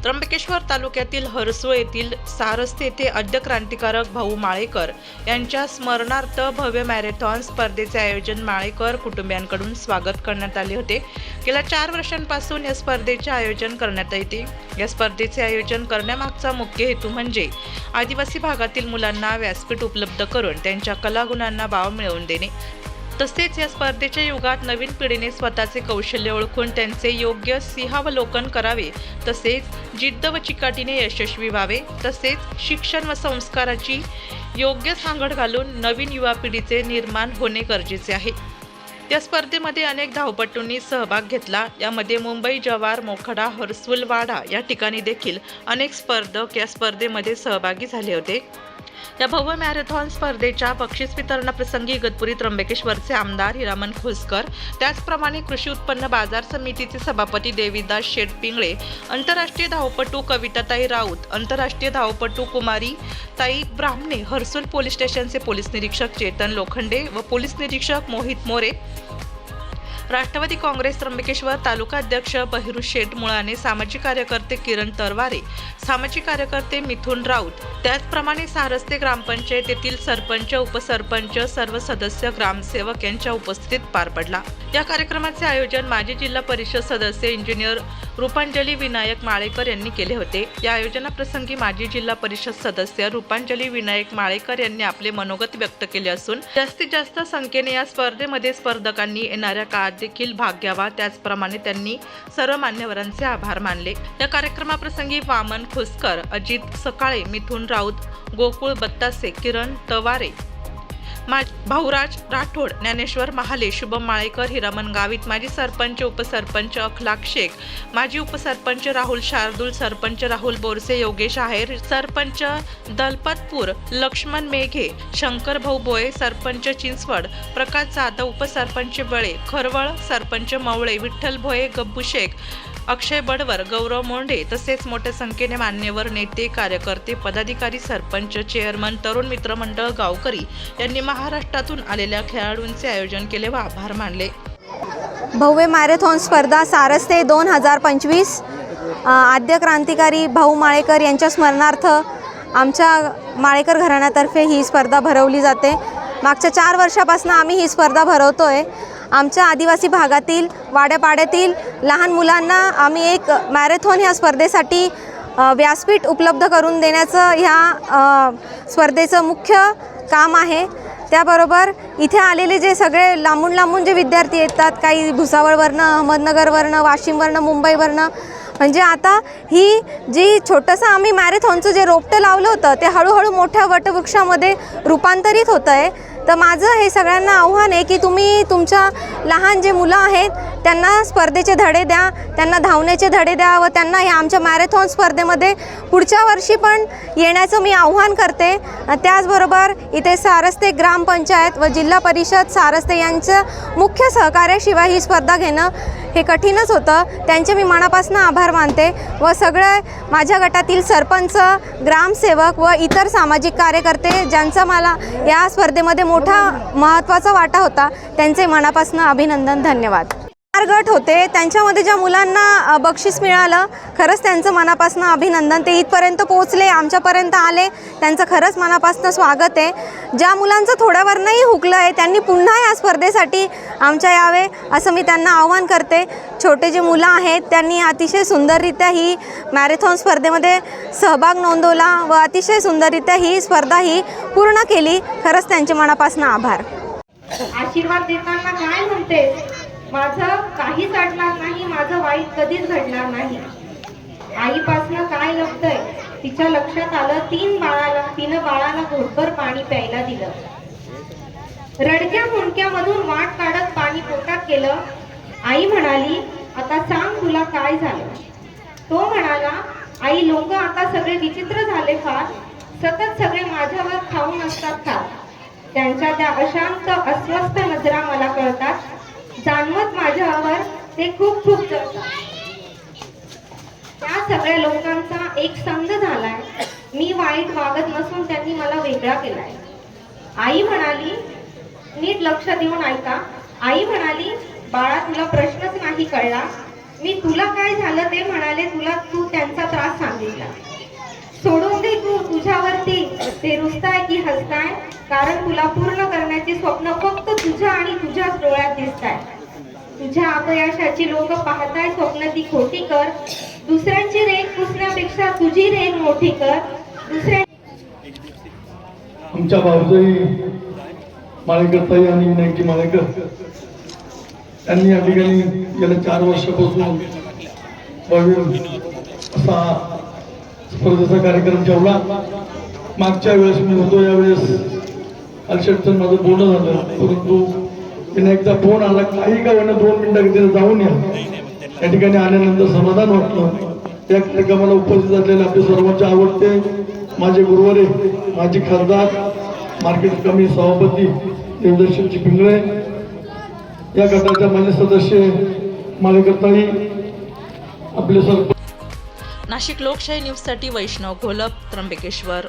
त्र्यंबकेश्वर तालुक्यातील हर्सुळ येथील सारस्ते येथे आद्य क्रांतिकारक भाऊ माळेकर यांच्या स्मरणार्थ भव्य मॅरेथॉन स्पर्धेचे आयोजन माळेकर कुटुंबियांकडून स्वागत करण्यात आले होते। गेल्या 4 वर्षांपासून या स्पर्धेचे आयोजन करण्यात येते। या स्पर्धेचे आयोजन करण्यामागचा मुख्य हेतू म्हणजे आदिवासी भागातील मुलांना व्यासपीठ उपलब्ध करून त्यांच्या कलागुणांना वाव मिळवून देणे। तसेच या स्पर्धेच्या युगात नवीन पिढीने स्वतःचे कौशल्य ओळखून त्यांचे योग्य सिंहावलोकन करावे, तसेच जिद्द व चिकाटीने यशस्वी व्हावे, तसेच शिक्षण व संस्काराची योग्य सांगड घालून नवीन युवा पिढीचे निर्माण होणे गरजेचे आहे। या स्पर्धेमध्ये अनेक धावपटूंनी सहभाग घेतला। यामध्ये मुंबई, जव्हार, मोखाडा, हर्सुल, वाडा या ठिकाणी देखील अनेक स्पर्धक या स्पर्धेमध्ये सहभागी झाले होते। या भव्य मॅरेथॉन स्पर्धेच्या बक्षीस वितरणाप्रसंगी इगतपुरी त्र्यंबकेश्वरचे आमदार हिरामन खोसकर, त्याचप्रमाणे कृषी उत्पन्न बाजार समितीचे सभापती देवीदास शेठ पिंगळे, आंतरराष्ट्रीय धावपटू कविताताई राऊत, आंतरराष्ट्रीय धावपटू कुमारी ताई ब्राह्मणे, हर्सुल पोलीस स्टेशनचे पोलीस निरीक्षक चेतन लोखंडे व पोलीस निरीक्षक मोहित मोरे, राष्ट्रवादी काँग्रेस त्र्यंबकेश्वर तालुका अध्यक्ष बहिरू शेठ मुळाने, सामाजिक कार्यकर्ते किरण तरवारे, सामाजिक कार्यकर्ते मिथुन राऊत, त्याचप्रमाणे सारस्ते ग्रामपंचायत येथील सरपंच, उपसरपंच, सर्व सदस्य, ग्रामसेवक यांच्या उपस्थितीत पार पडला। या कार्यक्रमाचे आयोजन माजी जिल्हा परिषद सदस्य इंजिनियर रूपांजली विनायक माळेकर यांनी केले होते। या आयोजनाप्रसंगी माजी जिल्हा परिषद सदस्य रूपांजली विनायक माळेकर यांनी आपले मनोगत व्यक्त केले असून जास्तीत जास्त संख्येने या स्पर्धेमध्ये स्पर्धकांनी येणाऱ्या काळात देखील भाग घ्यावा, त्याचप्रमाणे त्यांनी सर्व मान्यवरांचे आभार मानले। या कार्यक्रमाप्रसंगी वामन खोसकर, अजित सकाळे, मिथुन राऊत, गोकुळ बत्तासे, किरण तवारे, भाऊराज राठोड, ज्ञानेश्वर महाले, शुभम माळेकर, हिरामन गावित, माजी सरपंच, उपसरपंच अखलाक शेख, माजी उपसरपंच राहुल शार्दूल, सरपंच राहुल बोरसे, योगेश आहेर, सरपंच दलपतपूर लक्ष्मण मेघे, शंकर भाऊ बोये, सरपंच चिंचवड प्रकाश जाधव, उपसरपंच बळे खरवळ, सरपंच मवळे विठ्ठल भोये, गब्बू शेख, अक्षय बडवर, गौरव मोंढे तसेच मोठ्या संख्येने मान्यवर, नेते, कार्यकर्ते, पदाधिकारी, सरपंच, चेअरमन, तरुण मित्र मंडळ, गावकरी यांनी महाराष्ट्रातून आलेल्या खेळाडूंचे आयोजन केले व आभार मानले। भव्य मॅरेथॉन स्पर्धा सारस्ते 2025 आद्य क्रांतिकारी भाऊ माळेकर यांच्या स्मरणार्थ आमच्या माळेकर घराण्यातर्फे ही स्पर्धा भरवली जाते। मागच्या 4 वर्षापासून आम्ही ही स्पर्धा भरवतोय। आमच्या आदिवासी भागातील वाड्यापाड्यातील लहान मुलांना आम्ही एक मॅरेथॉन ह्या स्पर्धेसाठी व्यासपीठ उपलब्ध करून देण्याचं ह्या स्पर्धेचं मुख्य काम आहे। त्याबरोबर इथे आलेले जे सगळे लांबून जे विद्यार्थी येतात, काही भुसावळवरनं, अहमदनगरवरनं, वाशिमवरनं, मुंबईवरनं, म्हणजे आता ही जी छोटंसं आम्ही मॅरेथॉनचं जे रोपटं लावलं होतं ते हळूहळू मोठ्या वटवृक्षामध्ये रूपांतरित होतं आहे। तर माझं हे सगळ्यांना आव्हान आहे की तुम्ही तुमच्या लहान जे मुलं आहेत त्यांना स्पर्धेचे धडे द्या, त्यांना धावण्याचे धडे द्या व त्यांना ह्या आमच्या मॅरेथॉन स्पर्धेमध्ये पुढच्या वर्षी पण येण्याचं मी आव्हान करते। त्याचबरोबर इथे सारस्ते ग्रामपंचायत व जिल्हा परिषद सारस्ते यांचं मुख्य सहकार्याशिवाय ही स्पर्धा घेणं हे कठीणच होतं। त्यांचे मी मनापासून आभार मानते व सगळे माझ्या गटातील सरपंच, ग्रामसेवक व इतर सामाजिक कार्यकर्ते ज्यांचा मला या स्पर्धेमध्ये मोठा महत्त्वाचा वाटा होता, त्यांचे मनापासून अभिनंदन, धन्यवाद। 4 गट होते, त्यांच्यामध्ये ज्या मुलांना बक्षीस मिळालं, खरंच त्यांचं मनापासून अभिनंदन। ते इथपर्यंत पोहोचले, आमच्यापर्यंत आले, त्यांचं खरंच मनापासून स्वागत आहे। ज्या मुलांचं थोड्यावरनंही हुकलं आहे त्यांनी पुन्हा या स्पर्धेसाठी आमच्या यावे असं मी त्यांना आव्हान करते। छोटे जे मुलं आहेत त्यांनी अतिशय सुंदररित्या ही मॅरेथॉन स्पर्धेमध्ये सहभाग नोंदवला व अतिशय सुंदररित्या ही स्पर्धा ही पूर्ण केली। खरंच त्यांचे मनापासून आभार। आशीर्वाद देताना काय म्हणते, माझं काहीच अडणार नाही, माझं वाईट कधीच घडणार नाही। आईपासनं काय लपतंय तिच्या लक्षात आलं, तिनं बाळाला घोटभर पाणी प्यायला दिलं। रडक्या मुंडक्यामधून वाट काढत पाणी पोटात केलं। आई म्हणाली, आता सांग तुला काय झालं। तो म्हणाला, आई लोक आता सगळे विचित्र झाले फार, सतत सगळे माझ्यावर खाऊन असतात खात, त्यांच्या त्या अशांत अस्वस्थ नजरा मला कळतात, जाणवत माझ्यावर ते खूप जळतात। त्या सगळ्या लोकांचा एक संघ झालाय, मी वाईट वागत नसून त्यांनी मला वेगळा केलाय। आई म्हणाली, नीट लक्ष देऊन ऐका। आई म्हणाली, बाळा तुला प्रश्नच नाही कळला, मी तुला काय झालं ते म्हणाले, तू त्यांचा त्रास सांगितला. सोडून दे, तू तुझ्यावरती ते रुसताय की हसताय, कारण तुला पूर्ण करण्याची स्वप्न फक्त तुझ्या आणि तुझ्याच डोळ्यात दिसताय. तुझ्या अपयशाची लोक पाहताय स्वप्न ती खोटी कर. दुसऱ्यांची रेख पुसण्यापेक्षा तुझी रेख मोठी कर. दुसऱ्या आमच्या भाऊजाई माळेकर ताई आणि विनायकी माळेकर यांनी या ठिकाणी गेल्या 4 वर्षापासून भव्य असा स्पर्धेचा कार्यक्रम ठेवला. मागच्या वेळेस मी होतो, यावेळेस अलशेटचं माझं बोलणं झालं, परंतु विनायकचा फोन आला, काही का होईना 2 मिनिटं तिथे जाऊन या ठिकाणी आल्यानंतर समाधान वाटलं. या कार्यक्रमाला उपस्थित असलेले आपले सर्वांचे आवडते माझे गुरुवारे, माझे खासदार, मार्केट कमिटी सभापती देवदर्शनजी पिंगळे, या गटाच्या माजी सदस्य माळेकर ताई, आपले सरपंच. नाशिक लोकशाही न्यूजसाठी वैष्णव घोलप, त्र्यंबकेश्वर.